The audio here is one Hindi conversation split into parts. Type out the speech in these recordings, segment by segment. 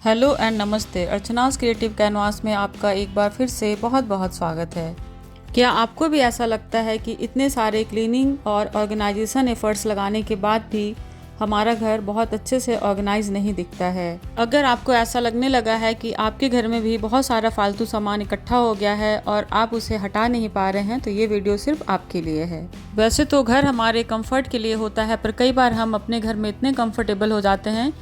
हेलो एंड नमस्ते। अर्चनास क्रिएटिव कैनवास में आपका एक बार फिर से बहुत बहुत स्वागत है। क्या आपको भी ऐसा लगता है कि इतने सारे क्लीनिंग और ऑर्गेनाइजेशन एफर्ट्स लगाने के बाद भी हमारा घर बहुत अच्छे से ऑर्गेनाइज नहीं दिखता है? अगर आपको ऐसा लगने लगा है कि आपके घर में भी बहुत सारा फालतू सामान इकट्ठा हो गया है और आप उसे हटा नहीं पा रहे हैं, तो ये वीडियो सिर्फ आपके लिए है। वैसे तो घर हमारे कंफर्ट के लिए होता है, पर कई बार हम अपने घर में इतने कंफर्टेबल हो जाते हैं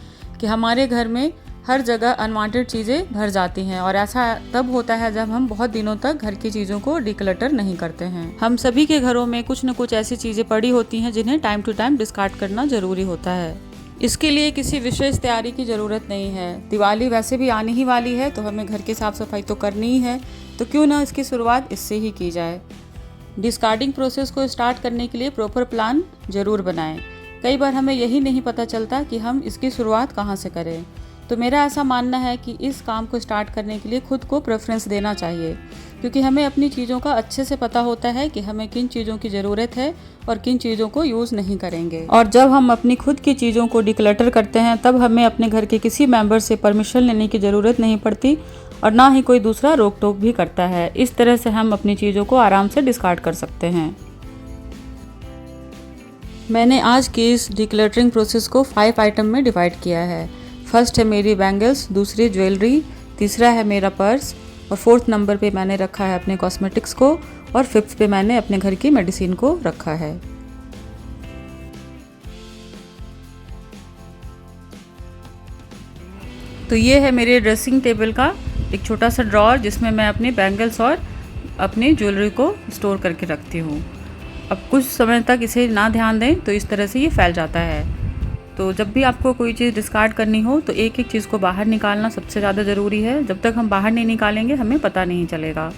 कि हमारे घर में हर जगह अनवांटेड चीज़ें भर जाती हैं, और ऐसा तब होता है जब हम बहुत दिनों तक घर की चीज़ों को डिक्लटर नहीं करते हैं। हम सभी के घरों में कुछ न कुछ ऐसी चीज़ें पड़ी होती हैं जिन्हें टाइम टू टाइम डिस्कार्ड करना जरूरी होता है। इसके लिए किसी विशेष तैयारी की ज़रूरत नहीं है। दिवाली वैसे भी आने ही वाली है, तो हमें घर की साफ सफाई तो करनी ही है, तो क्यों ना इसकी शुरुआत इससे ही की जाए। डिस्कार्डिंग प्रोसेस को स्टार्ट करने के लिए प्रॉपर प्लान जरूर बनाएं। कई बार हमें यही नहीं पता चलता कि हम इसकी शुरुआत कहाँ से करें। तो मेरा ऐसा मानना है कि इस काम को स्टार्ट करने के लिए खुद को प्रेफरेंस देना चाहिए, क्योंकि हमें अपनी चीज़ों का अच्छे से पता होता है कि हमें किन चीज़ों की ज़रूरत है और किन चीज़ों को यूज़ नहीं करेंगे। और जब हम अपनी खुद की चीज़ों को डिक्लटर करते हैं, तब हमें अपने घर के किसी मेंबर से परमिशन लेने की ज़रूरत नहीं पड़ती और ना ही कोई दूसरा रोक टोक भी करता है। इस तरह से हम अपनी चीज़ों को आराम से डिस्कार्ड कर सकते हैं। मैंने आज की इस डिक्लटरिंग प्रोसेस को 5 आइटम में डिवाइड किया है। फर्स्ट है मेरी बैंगल्स, दूसरी ज्वेलरी, तीसरा है मेरा पर्स, और 4th नंबर पे मैंने रखा है अपने कॉस्मेटिक्स को, और 5th पे मैंने अपने घर की मेडिसिन को रखा है। तो ये है मेरे ड्रेसिंग टेबल का एक छोटा सा ड्रॉअर, जिसमें मैं अपने बैंगल्स और अपनी ज्वेलरी को स्टोर करके रखती हूँ। अब कुछ समय तक इसे ना ध्यान दें तो इस तरह से ये फैल जाता है। तो जब भी आपको कोई चीज़ डिस्कार्ड करनी हो तो एक एक चीज़ को बाहर निकालना सबसे ज़्यादा ज़रूरी है। जब तक हम बाहर नहीं निकालेंगे हमें पता नहीं चलेगा।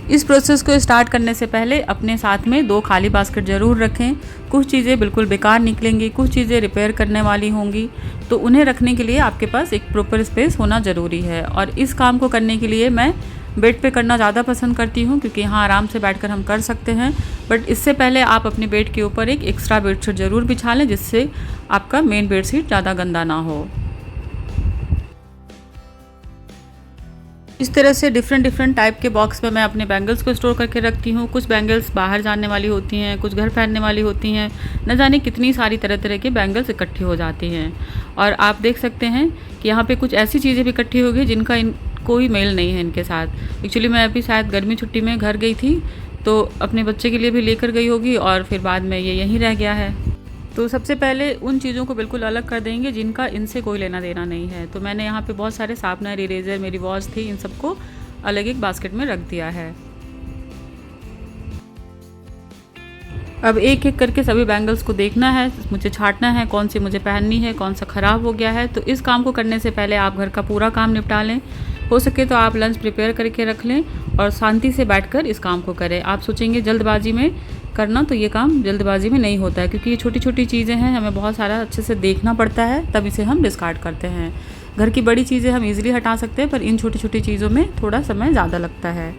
इस प्रोसेस को स्टार्ट करने से पहले अपने साथ में 2 खाली बास्केट ज़रूर रखें। कुछ चीज़ें बिल्कुल बेकार निकलेंगी, कुछ चीज़ें रिपेयर करने वाली होंगी, तो उन्हें रखने के लिए आपके पास एक प्रॉपर स्पेस होना ज़रूरी है। और इस काम को करने के लिए मैं बेड पे करना ज़्यादा पसंद करती हूँ, क्योंकि यहाँ आराम से बैठकर हम कर सकते हैं। बट इससे पहले आप अपने बेड के ऊपर एक एक्स्ट्रा बेडशीट ज़रूर बिछा लें, जिससे आपका मेन बेडशीट ज़्यादा गंदा ना हो। इस तरह से डिफरेंट टाइप के बॉक्स में मैं अपने बैंगल्स को स्टोर करके रखती हूँ। कुछ बैंगल्स बाहर जाने वाली होती हैं, कुछ घर पहनने वाली होती हैं। न जाने कितनी सारी तरह तरह के बैंगल्स इकट्ठी हो जाती हैं। और आप देख सकते हैं कि यहाँ पे कुछ ऐसी चीज़ें भी इकट्ठी हो गई जिनका कोई मेल नहीं है इनके साथ। एक्चुअली मैं अभी शायद गर्मी छुट्टी में घर गई थी, तो अपने बच्चे के लिए भी लेकर गई होगी, और फिर बाद में ये यहीं रह गया है। तो सबसे पहले उन चीज़ों को बिल्कुल अलग कर देंगे जिनका इनसे कोई लेना देना नहीं है। तो मैंने यहाँ पे बहुत सारे शार्पनर, इरेजर, मेरी वॉच थी, इन सबको अलग एक बास्केट में रख दिया है। अब एक एक करके सभी बैंगल्स को देखना है, मुझे छांटना है कौन सी मुझे पहननी है, कौन सा ख़राब हो गया है। तो इस काम को करने से पहले आप घर का पूरा काम निपटा लें। हो सके तो आप लंच प्रिपेयर करके रख लें और शांति से बैठकर इस काम को करें। आप सोचेंगे जल्दबाजी में करना, तो ये काम जल्दबाजी में नहीं होता है, क्योंकि ये छोटी छोटी चीज़ें हैं, हमें बहुत सारा अच्छे से देखना पड़ता है, तब इसे हम डिस्कार्ड करते हैं। घर की बड़ी चीज़ें हम इजीली हटा सकते हैं, पर इन छोटी छोटी चीज़ों में थोड़ा समय ज़्यादा लगता है।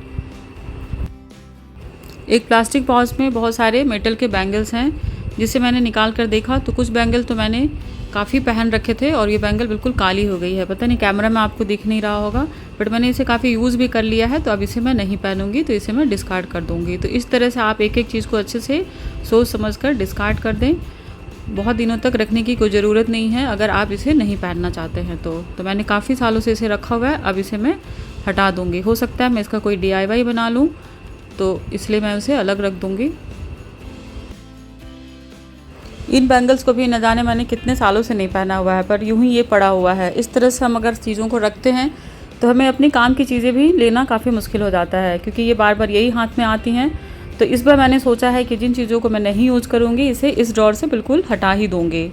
एक प्लास्टिक पाउच में बहुत सारे मेटल के बैंगल्स हैं, जिसे मैंने निकाल कर देखा तो कुछ बैंगल तो मैंने काफ़ी पहन रखे थे और ये बैंगल बिल्कुल काली हो गई है। पता नहीं कैमरा में आपको दिख नहीं रहा होगा, बट मैंने इसे काफ़ी यूज़ भी कर लिया है, तो अब इसे मैं नहीं पहनूंगी, तो इसे मैं डिस्कार्ड कर दूंगी। तो इस तरह से आप एक एक चीज़ को अच्छे से सोच समझ कर डिस्कार्ड कर दें। बहुत दिनों तक रखने की कोई ज़रूरत नहीं है अगर आप इसे नहीं पहनना चाहते हैं तो मैंने काफ़ी सालों से इसे रखा हुआ है, अब इसे मैं हटा दूँगी। हो सकता है मैं इसका कोई DIY बना लूँ, तो इसलिए मैं उसे अलग रख दूँगी। इन बैंगल्स को भी न जाने मैंने कितने सालों से नहीं पहना हुआ है, पर यूं ही ये पड़ा हुआ है। इस तरह से हम अगर चीज़ों को रखते हैं तो हमें अपनी काम की चीज़ें भी लेना काफ़ी मुश्किल हो जाता है, क्योंकि ये बार बार यही हाथ में आती हैं। तो इस बार मैंने सोचा है कि जिन चीज़ों को मैं नहीं यूज़ करूँगी, इसे इस ड्रॉअर से बिल्कुल हटा ही दूँगी।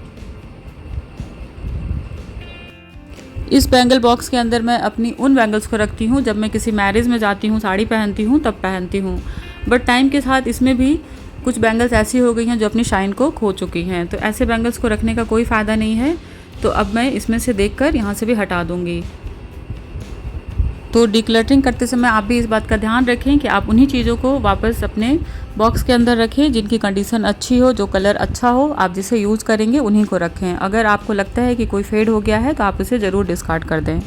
इस बैंगल बॉक्स के अंदर मैं अपनी उन बैंगल्स को रखती हूँ जब मैं किसी मैरिज में जाती हूँ, साड़ी पहनती हूँ, तब पहनती हूँ। बट टाइम के साथ इसमें भी कुछ बैंगल्स ऐसी हो गई हैं जो अपनी शाइन को खो चुकी हैं, तो ऐसे बैंगल्स को रखने का कोई फ़ायदा नहीं है। तो अब मैं इसमें से देखकर यहाँ से भी हटा दूँगी। तो डिक्लटरिंग करते समय आप भी इस बात का ध्यान रखें कि आप उन्हीं चीज़ों को वापस अपने बॉक्स के अंदर रखें जिनकी कंडीशन अच्छी हो, जो कलर अच्छा हो, आप जिसे यूज़ करेंगे उन्हीं को रखें। अगर आपको लगता है कि कोई फेड हो गया है तो आप उसे ज़रूर डिस्कार्ड कर दें।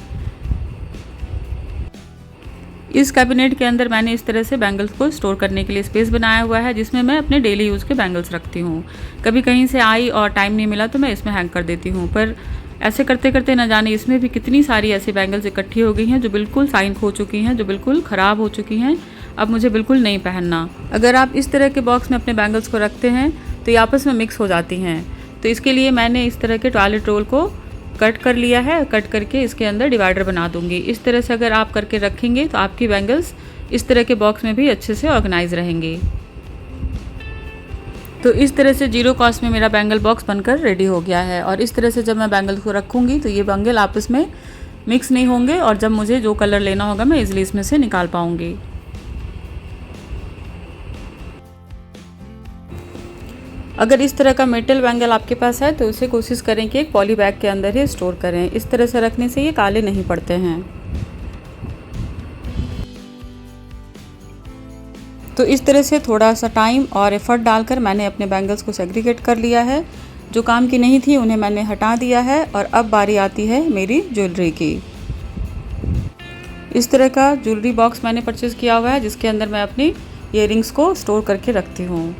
इस कैबिनेट के अंदर मैंने इस तरह से बैंगल्स को स्टोर करने के लिए स्पेस बनाया हुआ है, जिसमें मैं अपने डेली यूज़ के बैंगल्स रखती हूँ। कभी कहीं से आई और टाइम नहीं मिला तो मैं इसमें हैंग कर देती हूँ, पर ऐसे करते करते न जाने इसमें भी कितनी सारी ऐसी बैंगल्स इकट्ठी हो गई हैं जो बिल्कुल साइन खो चुकी हैं, जो बिल्कुल ख़राब हो चुकी हैं, अब मुझे बिल्कुल नहीं पहनना। अगर आप इस तरह के बॉक्स में अपने बैंगल्स को रखते हैं तो ये आपस में मिक्स हो जाती हैं। तो इसके लिए मैंने इस तरह के टॉयलेट रोल को कट कर लिया है। कट करके इसके अंदर डिवाइडर बना दूंगी। इस तरह से अगर आप करके रखेंगे तो आपकी बैंगल्स इस तरह के बॉक्स में भी अच्छे से ऑर्गेनाइज रहेंगी। तो इस तरह से जीरो कॉस्ट में मेरा बैंगल बॉक्स बनकर रेडी हो गया है। और इस तरह से जब मैं बैंगल को रखूँगी तो ये बैंगल आपस में मिक्स नहीं होंगे और जब मुझे जो कलर लेना होगा मैं इजीली इसमें से निकाल पाऊँगी। अगर इस तरह का मेटल बैंगल आपके पास है तो उसे कोशिश करें कि एक पॉली बैग के अंदर ही स्टोर करें। इस तरह से रखने से ये काले नहीं पड़ते हैं। तो इस तरह से थोड़ा सा टाइम और एफर्ट डालकर मैंने अपने बैंगल्स को सेग्रीगेट कर लिया है। जो काम की नहीं थी उन्हें मैंने हटा दिया है और अब बारी आती है मेरी ज्वेलरी की। इस तरह का ज्वेलरी बॉक्स मैंने परचेज़ किया हुआ है जिसके अंदर मैं अपनी ईयरिंग्स को स्टोर करके रखती हूँ।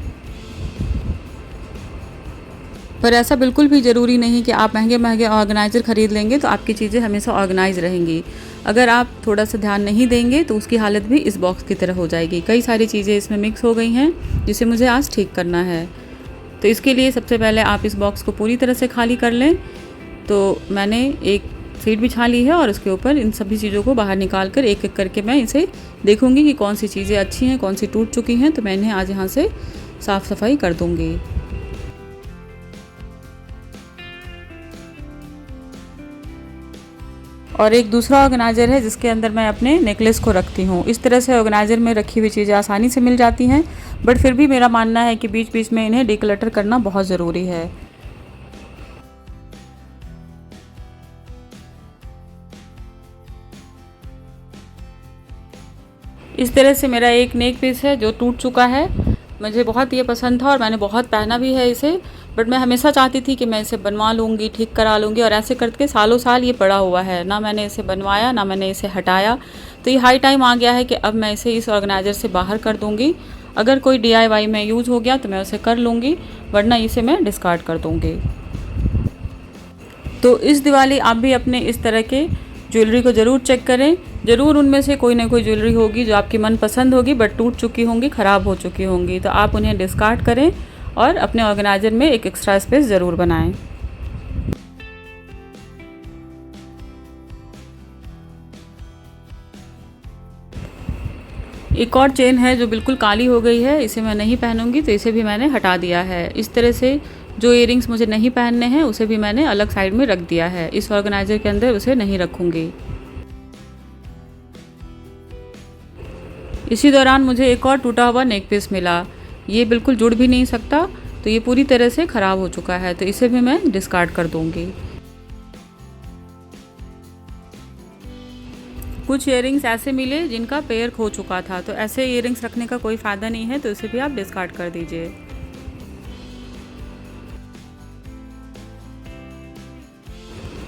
पर ऐसा बिल्कुल भी ज़रूरी नहीं कि आप महंगे महंगे ऑर्गेनाइज़र ख़रीद लेंगे तो आपकी चीज़ें हमेशा ऑर्गेनाइज रहेंगी। अगर आप थोड़ा सा ध्यान नहीं देंगे तो उसकी हालत भी इस बॉक्स की तरह हो जाएगी। कई सारी चीज़ें इसमें मिक्स हो गई हैं जिसे मुझे आज ठीक करना है। तो इसके लिए सबसे पहले आप इस बॉक्स को पूरी तरह से खाली कर लें। तो मैंने एक शीट बिछा ली है और उसके ऊपर इन सभी चीज़ों को बाहर निकाल कर एक एक करके मैं इसे देखूँगी कि कौन सी चीज़ें अच्छी हैं, कौन सी टूट चुकी हैं। तो मैं इन्हें आज यहाँ से साफ़ सफाई कर दूँगी। और एक दूसरा ऑर्गेनाइज़र है जिसके अंदर मैं अपने नेकलेस को रखती हूँ। इस तरह से ऑर्गेनाइज़र में रखी हुई चीज़ें आसानी से मिल जाती हैं, बट फिर भी मेरा मानना है कि बीच बीच में इन्हें डिक्लटर करना बहुत ज़रूरी है। इस तरह से मेरा एक नेक पीस है जो टूट चुका है। मुझे बहुत ये पसंद था और मैंने बहुत पहना भी है इसे, बट मैं हमेशा चाहती थी कि मैं इसे बनवा लूँगी, ठीक करा लूँगी, और ऐसे करके सालों साल ये पड़ा हुआ है। ना मैंने इसे बनवाया, ना मैंने इसे हटाया। तो ये हाई टाइम आ गया है कि अब मैं इसे इस ऑर्गेनाइज़र से बाहर कर दूँगी। अगर कोई DIY में यूज़ हो गया तो मैं उसे कर लूँगी, वरना इसे मैं डिस्कार्ड कर दूँगी। तो इस दिवाली आप भी अपने इस तरह के ज्वेलरी को ज़रूर चेक करें। ज़रूर उनमें से कोई ना कोई ज्वेलरी होगी जो आपकी मन पसंद होगी, बट टूट चुकी होंगी, ख़राब हो चुकी होंगी। तो आप उन्हें डिस्कार्ड करें और अपने ऑर्गेनाइज़र में एक एक्स्ट्रा स्पेस ज़रूर बनाएं। एक और चेन है जो बिल्कुल काली हो गई है, इसे मैं नहीं पहनूंगी, तो इसे भी मैंने हटा दिया है। इस तरह से जो इयरिंग्स मुझे नहीं पहनने हैं उसे भी मैंने अलग साइड में रख दिया है। इस ऑर्गेनाइज़र के अंदर उसे नहीं रखूंगी। इसी दौरान मुझे एक और टूटा हुआ नेक पीस मिला। ये बिल्कुल जुड़ भी नहीं सकता, तो ये पूरी तरह से ख़राब हो चुका है, तो इसे भी मैं डिस्कार्ड कर दूंगी। कुछ इयरिंग्स ऐसे मिले जिनका पेयर खो चुका था, तो ऐसे इयरिंग्स रखने का कोई फ़ायदा नहीं है, तो इसे भी आप डिस्कार्ड कर दीजिए।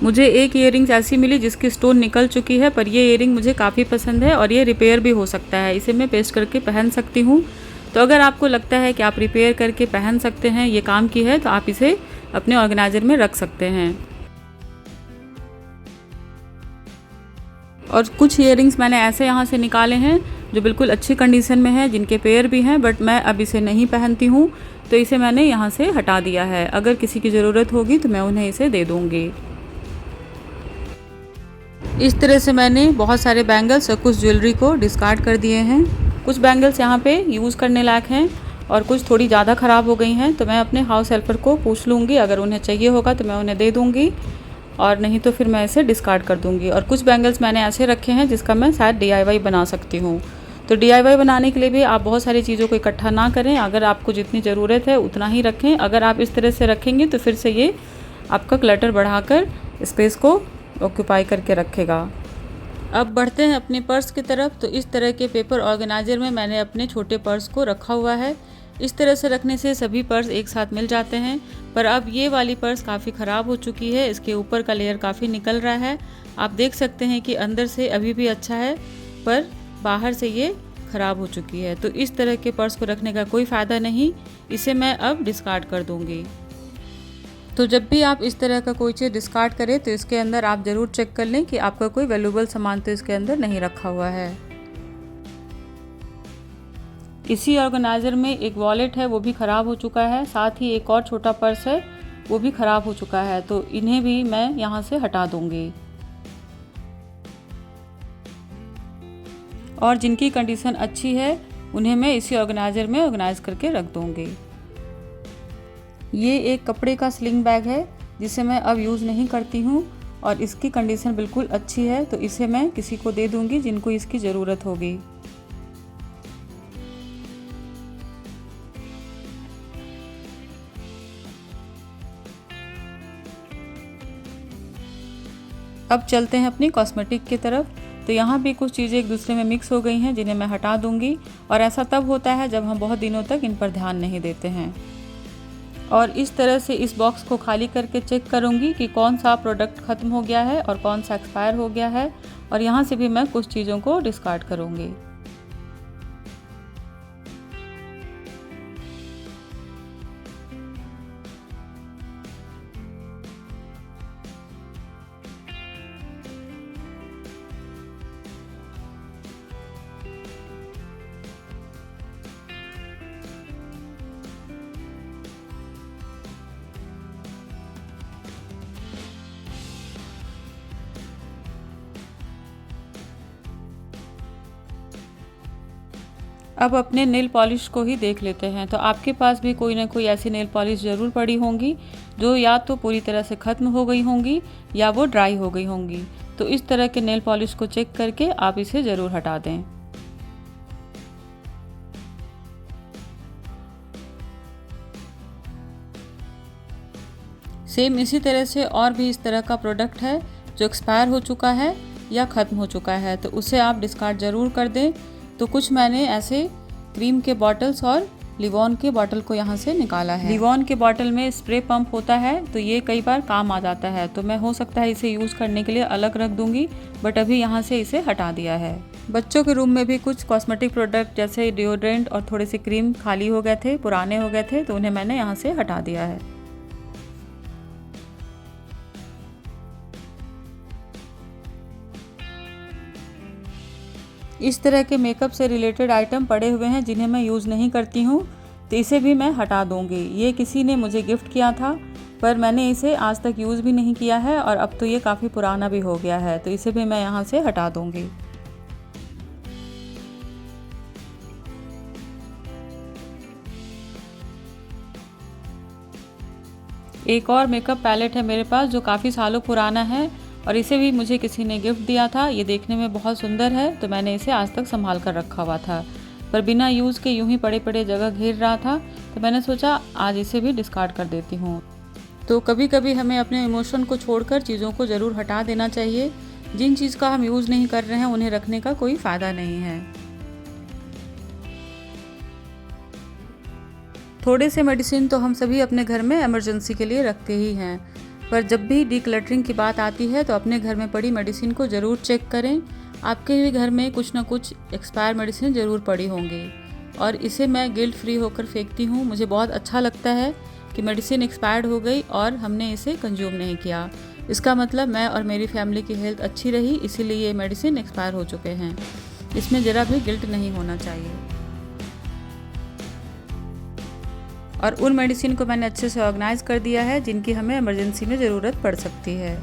मुझे एक इयरिंग्स ऐसी मिली जिसकी स्टोन निकल चुकी है, पर ये इयरिंग मुझे काफ़ी पसंद है और ये रिपेयर भी हो सकता है। इसे मैं पेस्ट करके पहन सकती हूँ। तो अगर आपको लगता है कि आप रिपेयर करके पहन सकते हैं, ये काम की है, तो आप इसे अपने ऑर्गेनाइज़र में रख सकते हैं। और कुछ इयरिंग्स मैंने ऐसे यहाँ से निकाले हैं जो बिल्कुल अच्छी कंडीशन में है, जिनके पेयर भी हैं, बट मैं अब इसे नहीं पहनती हूँ, तो इसे मैंने यहाँ से हटा दिया है। अगर किसी की ज़रूरत होगी तो मैं उन्हें इसे दे दूँगी। इस तरह से मैंने बहुत सारे बैंगल्स और कुछ ज्वेलरी को डिस्कार्ड कर दिए हैं। कुछ बैंगल्स यहाँ पे यूज़ करने लायक हैं और कुछ थोड़ी ज़्यादा ख़राब हो गई हैं, तो मैं अपने हाउस हेल्पर को पूछ लूँगी। अगर उन्हें चाहिए होगा तो मैं उन्हें दे दूँगी, और नहीं तो फिर मैं इसे डिस्कार्ड कर दूँगी। और कुछ बैंगल्स मैंने ऐसे रखे हैं जिसका मैं शायद DIY बना सकती हूँ। तो DIY बनाने के लिए भी आप बहुत सारी चीज़ों को इकट्ठा ना करें। अगर आपको जितनी ज़रूरत है उतना ही रखें। अगर आप इस तरह से रखेंगे तो फिर से ये आपका क्लटर बढ़ाकर स्पेस को ऑक्यूपाई करके रखेगा। अब बढ़ते हैं अपने पर्स की तरफ। तो इस तरह के पेपर ऑर्गेनाइजर में मैंने अपने छोटे पर्स को रखा हुआ है। इस तरह से रखने से सभी पर्स एक साथ मिल जाते हैं। पर अब ये वाली पर्स काफ़ी ख़राब हो चुकी है, इसके ऊपर का लेयर काफ़ी निकल रहा है। आप देख सकते हैं कि अंदर से अभी भी अच्छा है पर बाहर से ये ख़राब हो चुकी है। तो इस तरह के पर्स को रखने का कोई फ़ायदा नहीं, इसे मैं अब डिस्कार्ड कर दूँगी। तो जब भी आप इस तरह का कोई चीज़ डिस्कार्ड करें तो इसके अंदर आप ज़रूर चेक कर लें कि आपका कोई वैल्यूएबल सामान तो इसके अंदर नहीं रखा हुआ है। इसी ऑर्गेनाइज़र में एक वॉलेट है, वो भी ख़राब हो चुका है। साथ ही एक और छोटा पर्स है, वो भी ख़राब हो चुका है। तो इन्हें भी मैं यहाँ से हटा दूँगी। और जिनकी कंडीशन अच्छी है उन्हें मैं इसी ऑर्गेनाइज़र में ऑर्गेनाइज करके रख दूँगी। ये एक कपड़े का स्लिंग बैग है जिसे मैं अब यूज़ नहीं करती हूँ और इसकी कंडीशन बिल्कुल अच्छी है, तो इसे मैं किसी को दे दूँगी जिनको इसकी ज़रूरत होगी। अब चलते हैं अपनी कॉस्मेटिक की तरफ। तो यहाँ भी कुछ चीज़ें एक दूसरे में मिक्स हो गई हैं जिन्हें मैं हटा दूँगी, और ऐसा तब होता है जब हम बहुत दिनों तक इन पर ध्यान नहीं देते हैं। और इस तरह से इस बॉक्स को खाली करके चेक करूँगी कि कौन सा प्रोडक्ट ख़त्म हो गया है और कौन सा एक्सपायर हो गया है, और यहाँ से भी मैं कुछ चीज़ों को डिस्कार्ड करूँगी। अब अपने नेल पॉलिश को ही देख लेते हैं। तो आपके पास भी कोई ना कोई ऐसी नेल पॉलिश ज़रूर पड़ी होंगी जो या तो पूरी तरह से ख़त्म हो गई होंगी या वो ड्राई हो गई होंगी। तो इस तरह के नेल पॉलिश को चेक करके आप इसे ज़रूर हटा दें। सेम इसी तरह से और भी इस तरह का प्रोडक्ट है जो एक्सपायर हो चुका है या ख़त्म हो चुका है, तो उसे आप डिस्कार्ड ज़रूर कर दें। तो कुछ मैंने ऐसे क्रीम के बॉटल्स और लिवॉन के बॉटल को यहाँ से निकाला है। लिवॉन के बॉटल में स्प्रे पंप होता है, तो ये कई बार काम आ जाता है, तो मैं हो सकता है इसे यूज़ करने के लिए अलग रख दूँगी, बट अभी यहाँ से इसे हटा दिया है। बच्चों के रूम में भी कुछ कॉस्मेटिक प्रोडक्ट जैसे डिओड्रेंट और थोड़े से क्रीम खाली हो गए थे, पुराने हो गए थे, तो उन्हें मैंने यहाँ से हटा दिया है। इस तरह के मेकअप से रिलेटेड आइटम पड़े हुए हैं जिन्हें मैं यूज़ नहीं करती हूँ, तो इसे भी मैं हटा दूँगी। ये किसी ने मुझे गिफ्ट किया था पर मैंने इसे आज तक यूज़ भी नहीं किया है और अब तो ये काफ़ी पुराना भी हो गया है, तो इसे भी मैं यहाँ से हटा दूँगी। एक और मेकअप पैलेट है मेरे पास जो काफ़ी सालों पुराना है और इसे भी मुझे किसी ने गिफ्ट दिया था। ये देखने में बहुत सुंदर है, तो मैंने इसे आज तक संभाल कर रखा हुआ था, पर बिना यूज़ के यूं ही पड़े पड़े जगह घेर रहा था, तो मैंने सोचा आज इसे भी डिस्कार्ड कर देती हूँ। तो कभी कभी हमें अपने इमोशन को छोड़कर चीज़ों को ज़रूर हटा देना चाहिए। जिन चीज़ का हम यूज़ नहीं कर रहे हैं उन्हें रखने का कोई फ़ायदा नहीं है। थोड़े से मेडिसिन तो हम सभी अपने घर में इमरजेंसी के लिए रखते ही हैं, पर जब भी डीक्लटरिंग की बात आती है तो अपने घर में पड़ी मेडिसिन को ज़रूर चेक करें। आपके भी घर में कुछ ना कुछ एक्सपायर मेडिसिन ज़रूर पड़ी होंगी, और इसे मैं गिल्ट फ्री होकर फेंकती हूँ। मुझे बहुत अच्छा लगता है कि मेडिसिन एक्सपायर्ड हो गई और हमने इसे कंज्यूम नहीं किया। इसका मतलब मैं और मेरी फैमिली की हेल्थ अच्छी रही, इसीलिए ये मेडिसिन एक्सपायर हो चुके हैं। इसमें ज़रा भी गिल्ट नहीं होना चाहिए। और उन मेडिसिन को मैंने अच्छे से ऑर्गेनाइज कर दिया है जिनकी हमें इमरजेंसी में ज़रूरत पड़ सकती है।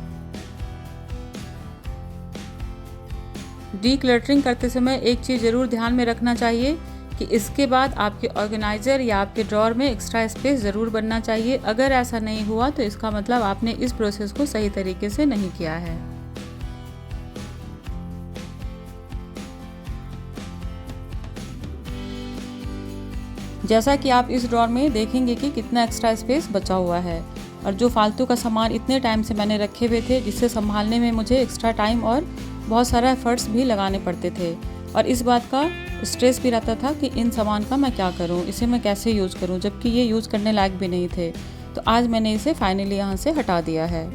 डीक्लटरिंग करते समय एक चीज़ ज़रूर ध्यान में रखना चाहिए कि इसके बाद आपके ऑर्गेनाइज़र या आपके ड्रॉर में एक्स्ट्रा स्पेस ज़रूर बनना चाहिए। अगर ऐसा नहीं हुआ तो इसका मतलब आपने इस प्रोसेस को सही तरीके से नहीं किया है। जैसा कि आप इस ड्रॉर में देखेंगे कि कितना एक्स्ट्रा स्पेस बचा हुआ है, और जो फालतू का सामान इतने टाइम से मैंने रखे हुए थे जिससे संभालने में मुझे एक्स्ट्रा टाइम और बहुत सारा एफर्ट्स भी लगाने पड़ते थे और इस बात का स्ट्रेस भी रहता था कि इन सामान का मैं क्या करूं, इसे मैं कैसे यूज़ करूं, जबकि ये यूज़ करने लायक भी नहीं थे। तो आज मैंने इसे फाइनली यहाँ से हटा दिया है।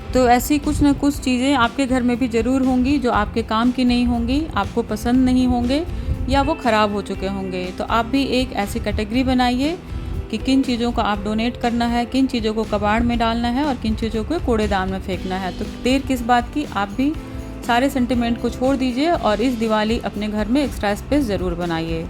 तो ऐसी कुछ न कुछ चीज़ें आपके घर में भी ज़रूर होंगी जो आपके काम की नहीं होंगी, आपको पसंद नहीं होंगे या वो ख़राब हो चुके होंगे। तो आप भी एक ऐसी कैटेगरी बनाइए कि किन चीज़ों को आप डोनेट करना है, किन चीज़ों को कबाड़ में डालना है और किन चीज़ों को कूड़ेदान में फेंकना है। तो देर किस बात की, आप भी सारे सेंटिमेंट को छोड़ दीजिए और इस दिवाली अपने घर में एक्स्ट्रा स्पेस ज़रूर बनाइए।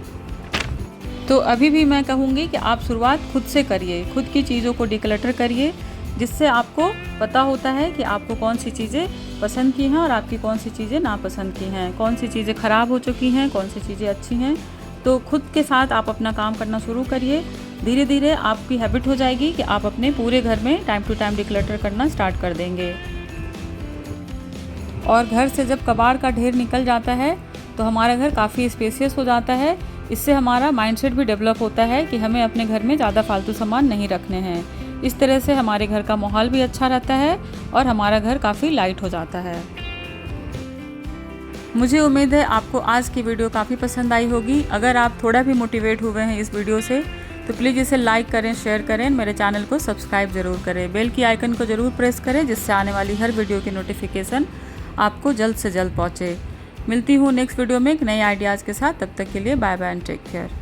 तो अभी भी मैं कहूँगी कि आप शुरुआत खुद से करिए, खुद की चीज़ों को डिक्लटर करिए, जिससे आपको पता होता है कि आपको कौन सी चीज़ें पसंद की हैं और आपकी कौन सी चीज़ें नापसंद की हैं, कौन सी चीज़ें ख़राब हो चुकी हैं, कौन सी चीज़ें अच्छी हैं। तो खुद के साथ आप अपना काम करना शुरू करिए। धीरे धीरे आपकी हैबिट हो जाएगी कि आप अपने पूरे घर में टाइम टू टाइम डिक्लटर करना स्टार्ट कर देंगे। और घर से जब कबाड़ का ढेर निकल जाता है तो हमारा घर काफ़ी स्पेसियस हो जाता है। इससे हमारा माइंडसेट भी डेवलप होता है कि हमें अपने घर में ज़्यादा फालतू सामान नहीं रखने हैं। इस तरह से हमारे घर का माहौल भी अच्छा रहता है और हमारा घर काफ़ी लाइट हो जाता है। मुझे उम्मीद है आपको आज की वीडियो काफ़ी पसंद आई होगी। अगर आप थोड़ा भी मोटिवेट हुए हैं इस वीडियो से तो प्लीज़ इसे लाइक करें, शेयर करें, मेरे चैनल को सब्सक्राइब ज़रूर करें, बेल की आइकन को ज़रूर प्रेस करें, जिससे आने वाली हर वीडियो की नोटिफिकेशन आपको जल्द से जल्द पहुँचे। मिलती हूँ नेक्स्ट वीडियो में एक नए आइडियाज़ के साथ। तब तक के लिए bye bye and take care.